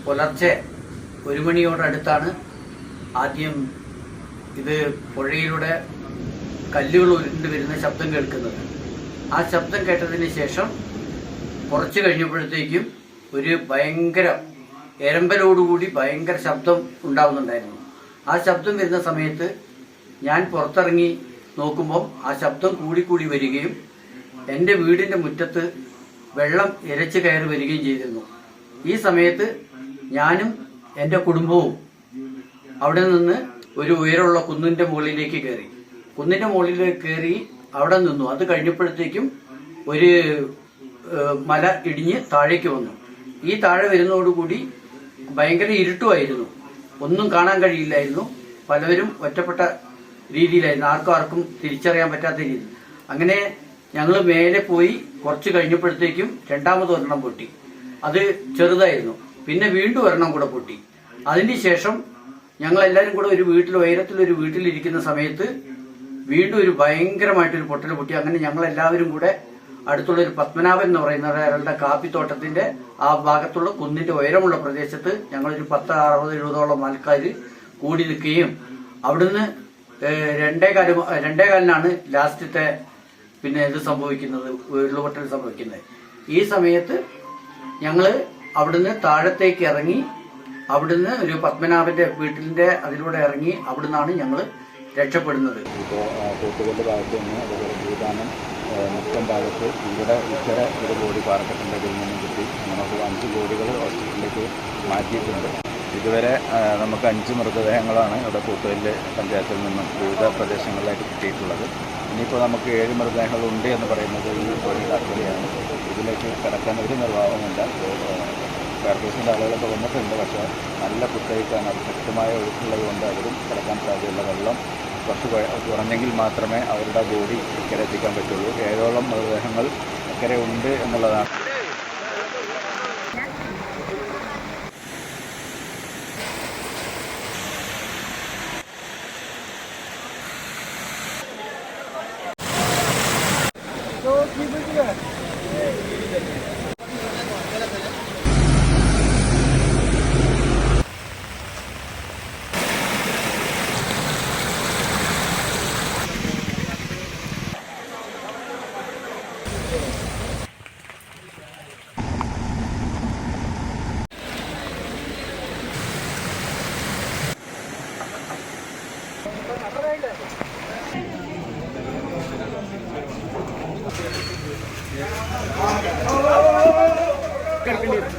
പുലർച്ചെ 1 മണിയോടടുത്താണ് ആദ്യം ഇത് പുഴയിലൂടെ കല്ലുകൾ ഉരുണ്ട് വരുന്ന ശബ്ദം കേൾക്കുന്നത്. ആ ശബ്ദം കേട്ടതിന് ശേഷം കുറച്ച് കഴിഞ്ഞപ്പോഴത്തേക്കും ഒരു ഭയങ്കര എരമ്പലോടുകൂടി ഭയങ്കര ശബ്ദം ഉണ്ടാവുന്നുണ്ടായിരുന്നു. ആ ശബ്ദം വരുന്ന സമയത്ത് ഞാൻ പുറത്തിറങ്ങി നോക്കുമ്പോൾ ആ ശബ്ദം കൂടിക്കൂടി വരികയും എൻ്റെ വീടിൻ്റെ മുറ്റത്ത് വെള്ളം ഇരച്ച് കയറി വരികയും ചെയ്തിരുന്നു. ഈ സമയത്ത് ഞാനും എൻ്റെ കുടുംബവും അവിടെ നിന്ന് ഒരു ഉയരമുള്ള കുന്നിൻ്റെ മുകളിലേക്ക് കയറി. കുന്നിൻ്റെ മുകളിലേക്ക് കയറി അവിടെ നിന്നു. അത് കഴിഞ്ഞപ്പോഴത്തേക്കും ഒരു മല ഇടിഞ്ഞ് താഴേക്ക് വന്നു. ഈ താഴെ വരുന്നതോടുകൂടി ഭയങ്കര ഇരുട്ടുമായിരുന്നു. ഒന്നും കാണാൻ കഴിയില്ലായിരുന്നു. പലവരും ഒറ്റപ്പെട്ട രീതിയിലായിരുന്നു. ആർക്കും തിരിച്ചറിയാൻ പറ്റാത്ത രീതി. അങ്ങനെ ഞങ്ങൾ മേലെ പോയി കുറച്ച് കഴിഞ്ഞപ്പോഴത്തേക്കും രണ്ടാമത് ഒരെണ്ണം പൊട്ടി. അത് ചെറുതായിരുന്നു. പിന്നെ വീണ്ടും ഒരെണ്ണം കൂടെ പൊട്ടി. അതിനുശേഷം ഞങ്ങളെല്ലാവരും കൂടെ ഒരു വീട്ടിൽ ഉയരത്തിലൊരു വീട്ടിലിരിക്കുന്ന സമയത്ത് വീണ്ടും ഒരു ഭയങ്കരമായിട്ടൊരു പൊട്ടൽ പൊട്ടി. അങ്ങനെ ഞങ്ങളെല്ലാവരും കൂടെ അടുത്തുള്ള ഒരു പത്മനാഭൻ എന്ന് പറയുന്ന ഒരാളുടെ കാപ്പിത്തോട്ടത്തിന്റെ ആ ഭാഗത്തുള്ള കുന്നിന്റെ ഉയരമുള്ള പ്രദേശത്ത് ഞങ്ങളൊരു 10, 60, 70ഓളം ആൾക്കാർ കൂടി നിൽക്കുകയും അവിടുന്ന് 2:15 ലാസ്റ്റത്തെ പിന്നെ ഇത് സംഭവിക്കുന്നത്, ഉരുളുപൊട്ടൽ സംഭവിക്കുന്നത്. ഈ സമയത്ത് ഞങ്ങൾ അവിടുന്ന് താഴത്തേക്ക് ഇറങ്ങി, അവിടുന്ന് ഒരു പത്മനാഭന്റെ വീട്ടിന്റെ അതിലൂടെ ഇറങ്ങി അവിടുന്നാണ് ഞങ്ങൾ രക്ഷപ്പെടുന്നത്. ഇപ്പോൾ കൂട്ടുകല്ല് ഭാഗത്ത് നിന്ന് അതുപോലെ ഭൂതാനം മുക്കം ഭാഗത്ത് ഇവിടെ ഇത്തര ഒരു ബോഡി പാറക്കെട്ടിൻ്റെ നിന്നും കിട്ടി. നമുക്ക് 5 ബോഡികൾ ഹോസ്പിറ്റലിലേക്ക് മാറ്റിയിട്ടുണ്ട്. ഇതുവരെ നമുക്ക് 5 മൃതദേഹങ്ങളാണ് ഇവിടെ കൂട്ടുകല്ല് പഞ്ചായത്തിൽ നിന്നും വിവിധ പ്രദേശങ്ങളിലായിട്ട് കിട്ടിയിട്ടുള്ളത്. ഇനിയിപ്പോൾ നമുക്ക് 7 മൃതദേഹങ്ങളുണ്ട് എന്ന് പറയുന്നത് ഈ ബോഡി കാർക്കലിയാണ്. ഇതിലേക്ക് കിടക്കാൻ ഒരു നിർവാഹമില്ല. ഫയർഫോഴ്സിൻ്റെ ആളുകളൊക്കെ വന്നിട്ടുണ്ട്. പക്ഷേ നല്ല കുത്തഴിക്കാണ്, അത് ശക്തമായ ഒഴുക്കുള്ളത് കൊണ്ട് അവരും കിടക്കാൻ സാധ്യതയുള്ള വെള്ളം കുറച്ച് കുറഞ്ഞെങ്കിൽ മാത്രമേ അവരുടെ ബോഡി ഇക്കരെ എത്തിക്കാൻ പറ്റുള്ളൂ. 7ഓളം മൃതദേഹങ്ങൾ ഇക്കരെ ഉണ്ട് എന്നുള്ളതാണ്. Gracias.